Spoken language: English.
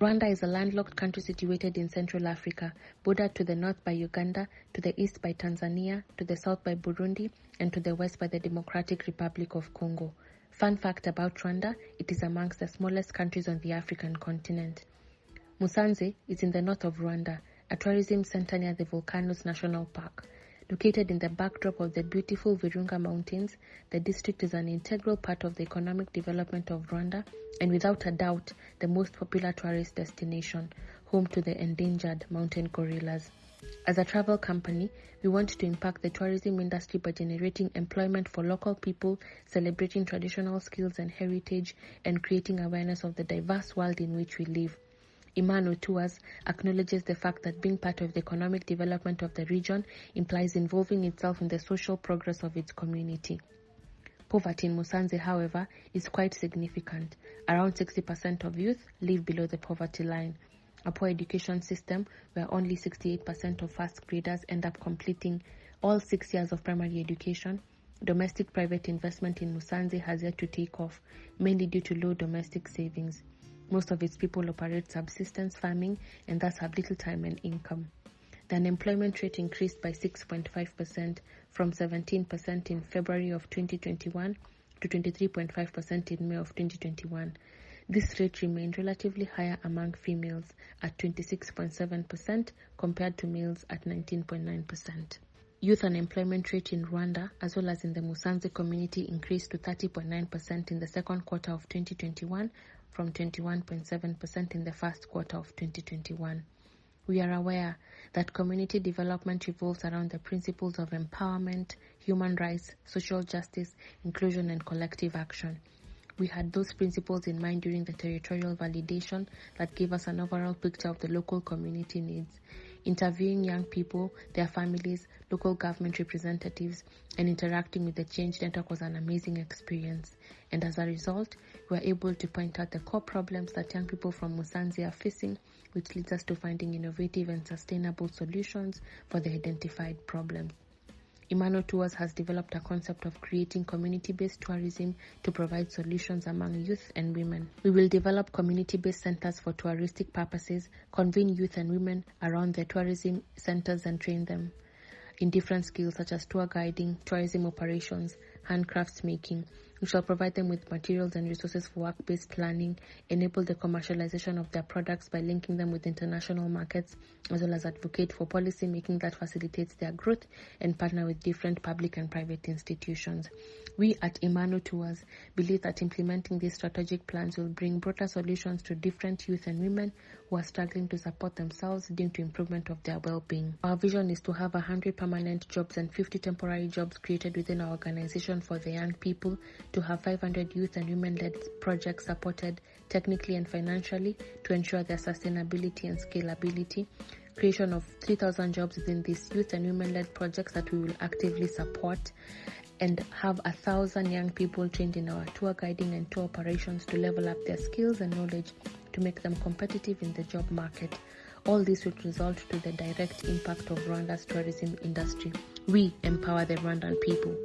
Rwanda is a landlocked country situated in Central Africa, bordered to the north by Uganda, to the east by Tanzania, to the south by Burundi, and to the west by the Democratic Republic of Congo. Fun fact about Rwanda, it is amongst the smallest countries on the African continent. Musanze is in the north of Rwanda, a tourism center near the Volcanoes National Park. Located in the backdrop of the beautiful Virunga Mountains, the district is an integral part of the economic development of Rwanda and without a doubt the most popular tourist destination, home to the endangered mountain gorillas. As a travel company, we want to impact the tourism industry by generating employment for local people, celebrating traditional skills and heritage, and creating awareness of the diverse world in which we live. Imano Tours acknowledges the fact that being part of the economic development of the region implies involving itself in the social progress of its community. Poverty in Musanze, however, is quite significant. Around 60% of youth live below the poverty line. A poor education system where only 68% of first graders end up completing all 6 years of primary education. Domestic private investment in Musanze has yet to take off, mainly due to low domestic savings. Most of its people operate subsistence farming and thus have little time and income. The unemployment rate increased by 6.5% from 17% in February of 2021 to 23.5% in May of 2021. This rate remained relatively higher among females at 26.7% compared to males at 19.9%. Youth unemployment rate in Rwanda, as well as in the Musanze community, increased to 30.9% in the second quarter of 2021 from 21.7% in the first quarter of 2021. We are aware that community development revolves around the principles of empowerment, human rights, social justice, inclusion, and collective action. We had those principles in mind during the territorial validation that gave us an overall picture of the local community needs. Interviewing young people, their families, local government representatives, and interacting with the change network was an amazing experience. And as a result, we were able to point out the core problems that young people from Musanze are facing, which leads us to finding innovative and sustainable solutions for the identified problems. Imano Tours has developed a concept of creating community-based tourism to provide solutions among youth and women. We will develop community-based centers for touristic purposes, convene youth and women around the tourism centers and train them in different skills such as tour guiding, tourism operations, handcrafts making. We shall provide them with materials and resources for work-based learning, enable the commercialization of their products by linking them with international markets, as well as advocate for policy making that facilitates their growth and partner with different public and private institutions. We at Imano Tours believe that implementing these strategic plans will bring broader solutions to different youth and women who are struggling to support themselves due to improvement of their well-being. Our vision is to have 100 permanent jobs and 50 temporary jobs created within our organization for the young people, to have 500 youth and women-led projects supported technically and financially to ensure their sustainability and scalability, creation of 3,000 jobs within these youth and women-led projects that we will actively support, and have 1,000 young people trained in our tour guiding and tour operations to level up their skills and knowledge to make them competitive in the job market. All this would result to the direct impact of Rwanda's tourism industry. We empower the Rwandan people.